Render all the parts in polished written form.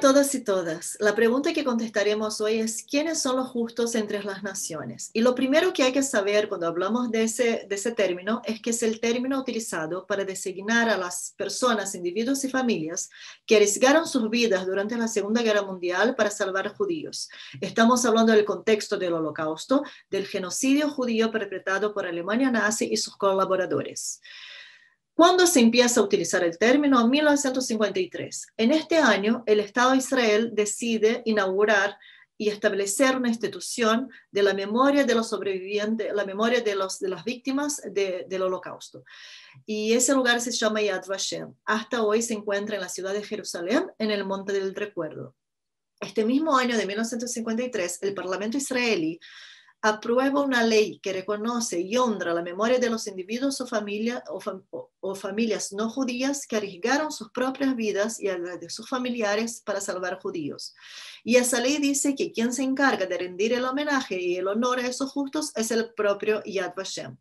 todos y todas. La pregunta que contestaremos hoy es ¿quiénes son los justos entre las naciones? Y lo primero que hay que saber cuando hablamos de ese término es que es el término utilizado para designar a las personas, individuos y familias que arriesgaron sus vidas durante la Segunda Guerra Mundial para salvar judíos. Estamos hablando del contexto del Holocausto, del genocidio judío perpetrado por Alemania nazi y sus colaboradores. ¿Cuándo se empieza a utilizar el término? En 1953. En este año, el Estado de Israel decide inaugurar y establecer una institución de la memoria de los sobrevivientes, la memoria de las víctimas del Holocausto. Y ese lugar se llama Yad Vashem. Hasta hoy se encuentra en la ciudad de Jerusalén, en el Monte del Recuerdo. Este mismo año de 1953, el Parlamento israelí aprueba una ley que reconoce y honra la memoria de los individuos o familias no judías que arriesgaron sus propias vidas y a las de sus familiares para salvar judíos. Y esa ley dice que quien se encarga de rendir el homenaje y el honor a esos justos es el propio Yad Vashem.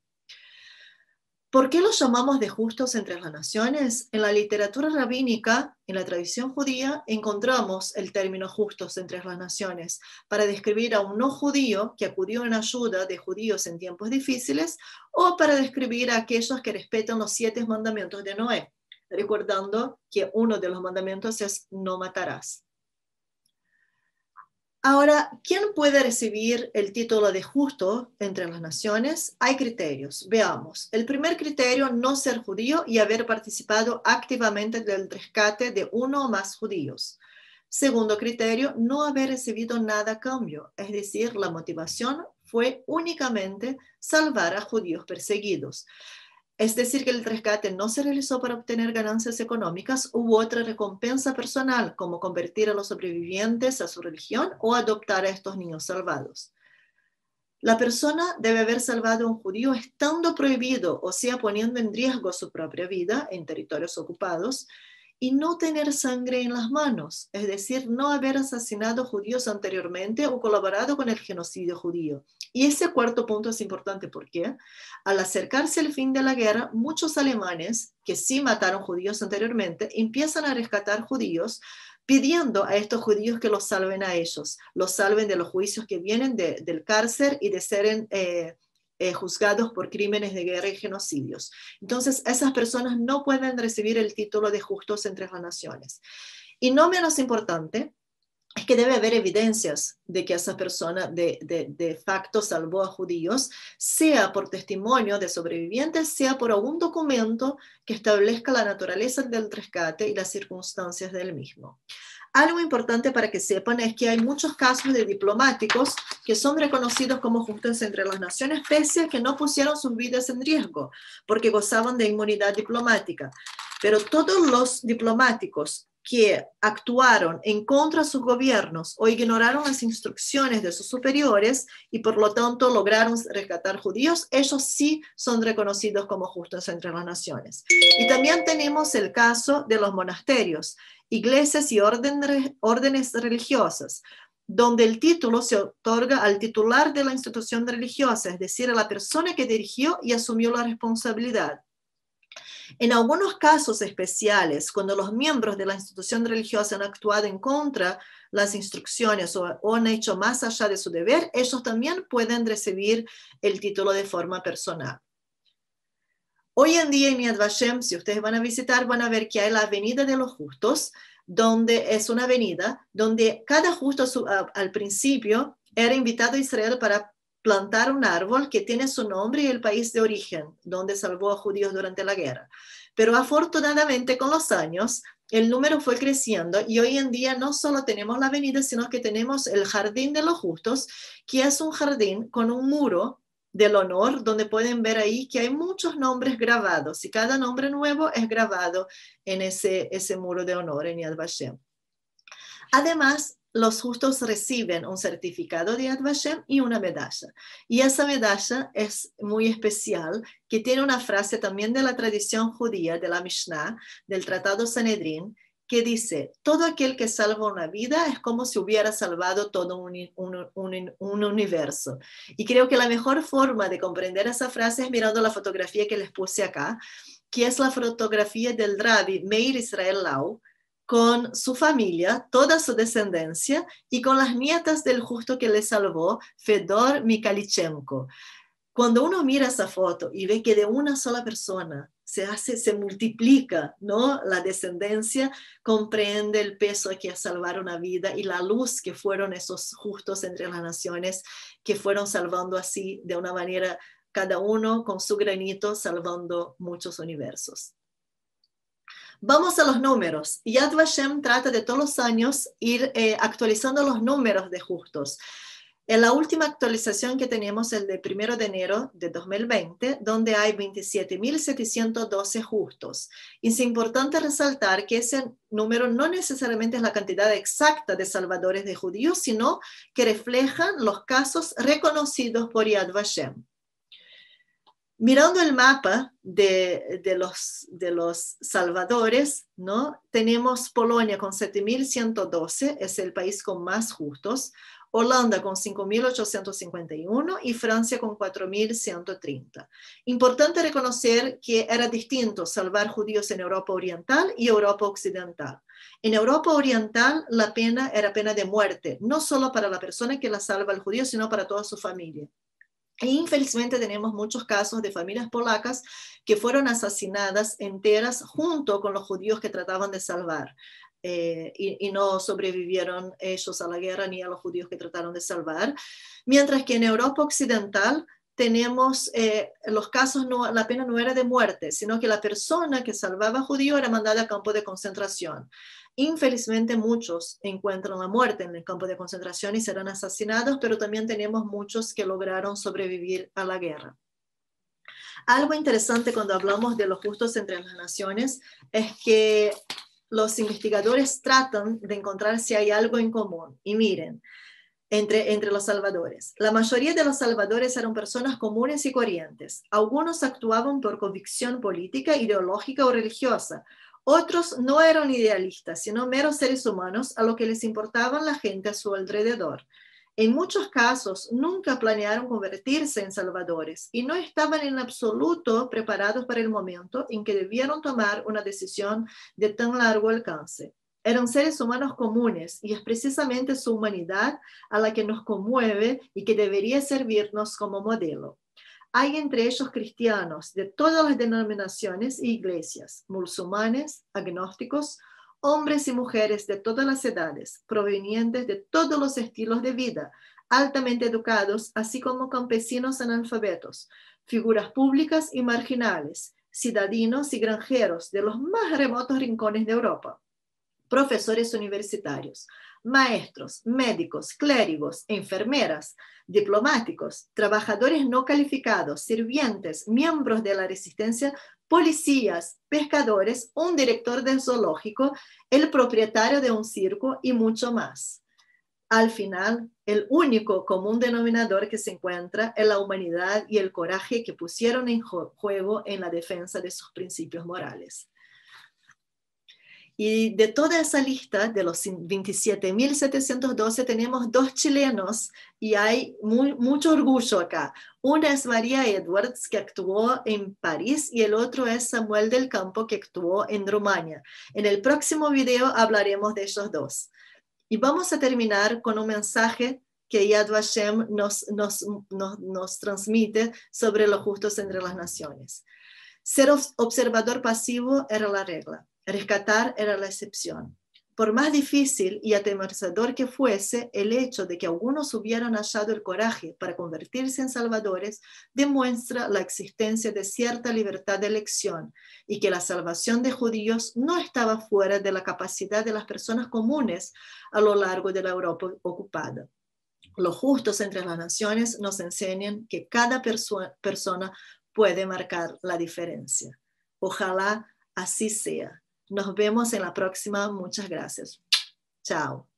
¿Por qué los llamamos de justos entre las naciones? En la literatura rabínica, en la tradición judía, encontramos el término justos entre las naciones para describir a un no judío que acudió en ayuda de judíos en tiempos difíciles o para describir a aquellos que respetan los 7 mandamientos de Noé, recordando que uno de los mandamientos es no matarás. Ahora, ¿quién puede recibir el título de justo entre las naciones? Hay criterios. Veamos. El primer criterio, no ser judío y haber participado activamente del rescate de uno o más judíos. Segundo criterio, no haber recibido nada a cambio, es decir, la motivación fue únicamente salvar a judíos perseguidos. Es decir, que el rescate no se realizó para obtener ganancias económicas u otra recompensa personal, como convertir a los sobrevivientes a su religión o adoptar a estos niños salvados. La persona debe haber salvado a un judío estando prohibido, o sea, poniendo en riesgo su propia vida en territorios ocupados, y no tener sangre en las manos, es decir, no haber asesinado judíos anteriormente o colaborado con el genocidio judío. Y ese cuarto punto es importante porque al acercarse el fin de la guerra, muchos alemanes que sí mataron judíos anteriormente empiezan a rescatar judíos pidiendo a estos judíos que los salven a ellos, los salven de los juicios que vienen del cárcel y de ser juzgados por crímenes de guerra y genocidios. Entonces, esas personas no pueden recibir el título de justos entre las naciones. Y no menos importante, es que debe haber evidencias de que esa persona de facto salvó a judíos, sea por testimonio de sobrevivientes, sea por algún documento que establezca la naturaleza del rescate y las circunstancias del mismo. Algo importante para que sepan es que hay muchos casos de diplomáticos que son reconocidos como justos entre las naciones, pese a que no pusieron sus vidas en riesgo, porque gozaban de inmunidad diplomática. Pero todos los diplomáticos que actuaron en contra de sus gobiernos o ignoraron las instrucciones de sus superiores y por lo tanto lograron rescatar judíos, ellos sí son reconocidos como justos entre las naciones. Y también tenemos el caso de los monasterios, iglesias y órdenes religiosas, donde el título se otorga al titular de la institución religiosa, es decir, a la persona que dirigió y asumió la responsabilidad. En algunos casos especiales, cuando los miembros de la institución religiosa han actuado en contra de las instrucciones o han hecho más allá de su deber, ellos también pueden recibir el título de forma personal. Hoy en día en Yad Vashem, si ustedes van a visitar, van a ver que hay la Avenida de los Justos, donde es una avenida donde cada justo al principio era invitado a Israel para plantar un árbol que tiene su nombre y el país de origen, donde salvó a judíos durante la guerra. Pero afortunadamente con los años el número fue creciendo y hoy en día no solo tenemos la avenida, sino que tenemos el Jardín de los Justos, que es un jardín con un muro del honor, donde pueden ver ahí que hay muchos nombres grabados y cada nombre nuevo es grabado en ese muro de honor en Yad Vashem. Además, los justos reciben un certificado de Yad Vashem y una medalla. Y esa medalla es muy especial, que tiene una frase también de la tradición judía, de la Mishnah, del Tratado Sanedrín, que dice, todo aquel que salva una vida es como si hubiera salvado todo un universo. Y creo que la mejor forma de comprender esa frase es mirando la fotografía que les puse acá, que es la fotografía del Rabbi Meir Israel Lau, con su familia, toda su descendencia, y con las nietas del justo que le salvó, Fedor Mikhalichenko. Cuando uno mira esa foto y ve que de una sola persona se multiplica, ¿no?, la descendencia, comprende el peso que es salvar una vida y la luz que fueron esos justos entre las naciones, que fueron salvando así de una manera, cada uno con su granito, salvando muchos universos. Vamos a los números. Yad Vashem trata de todos los años ir actualizando los números de justos. En la última actualización que tenemos, el de 1 de enero de 2020, donde hay 27.712 justos. Y es importante resaltar que ese número no necesariamente es la cantidad exacta de salvadores de judíos, sino que reflejan los casos reconocidos por Yad Vashem. Mirando el mapa de los salvadores, ¿no?, tenemos Polonia con 7.112, es el país con más justos, Holanda con 5.851 y Francia con 4.130. Importante reconocer que era distinto salvar judíos en Europa Oriental y Europa Occidental. En Europa Oriental la pena era pena de muerte, no solo para la persona que la salva al judío, sino para toda su familia. E infelizmente tenemos muchos casos de familias polacas que fueron asesinadas enteras junto con los judíos que trataban de salvar. Y no sobrevivieron ellos a la guerra ni a los judíos que trataron de salvar. Mientras que en Europa Occidental tenemos los casos, la pena no era de muerte, sino que la persona que salvaba a judío era mandada a campo de concentración. Infelizmente muchos encuentran la muerte en el campo de concentración y serán asesinados, pero también tenemos muchos que lograron sobrevivir a la guerra. Algo interesante cuando hablamos de los justos entre las naciones es que los investigadores tratan de encontrar si hay algo en común. Y miren, entre los salvadores. La mayoría de los salvadores eran personas comunes y corrientes. Algunos actuaban por convicción política, ideológica o religiosa. Otros no eran idealistas, sino meros seres humanos a lo que les importaba la gente a su alrededor. En muchos casos nunca planearon convertirse en salvadores y no estaban en absoluto preparados para el momento en que debieron tomar una decisión de tan largo alcance. Eran seres humanos comunes y es precisamente su humanidad a la que nos conmueve y que debería servirnos como modelo. Hay entre ellos cristianos de todas las denominaciones e iglesias, musulmanes, agnósticos, hombres y mujeres de todas las edades, provenientes de todos los estilos de vida, altamente educados, así como campesinos analfabetos, figuras públicas y marginales, ciudadanos y granjeros de los más remotos rincones de Europa, profesores universitarios, maestros, médicos, clérigos, enfermeras, diplomáticos, trabajadores no calificados, sirvientes, miembros de la resistencia, policías, pescadores, un director del zoológico, el propietario de un circo y mucho más. Al final, el único común denominador que se encuentra es la humanidad y el coraje que pusieron en juego en la defensa de sus principios morales. Y de toda esa lista de los 27.712 tenemos 2 chilenos y hay mucho orgullo acá. Una es María Edwards, que actuó en París, y el otro es Samuel del Campo, que actuó en Rumania. En el próximo video hablaremos de ellos dos. Y vamos a terminar con un mensaje que Yad Vashem nos transmite sobre los justos entre las naciones. Ser observador pasivo era la regla. Rescatar era la excepción. Por más difícil y atemorizador que fuese, el hecho de que algunos hubieran hallado el coraje para convertirse en salvadores demuestra la existencia de cierta libertad de elección y que la salvación de judíos no estaba fuera de la capacidad de las personas comunes a lo largo de la Europa ocupada. Los justos entre las naciones nos enseñan que cada persona puede marcar la diferencia. Ojalá así sea. Nos vemos en la próxima. Muchas gracias. Chao.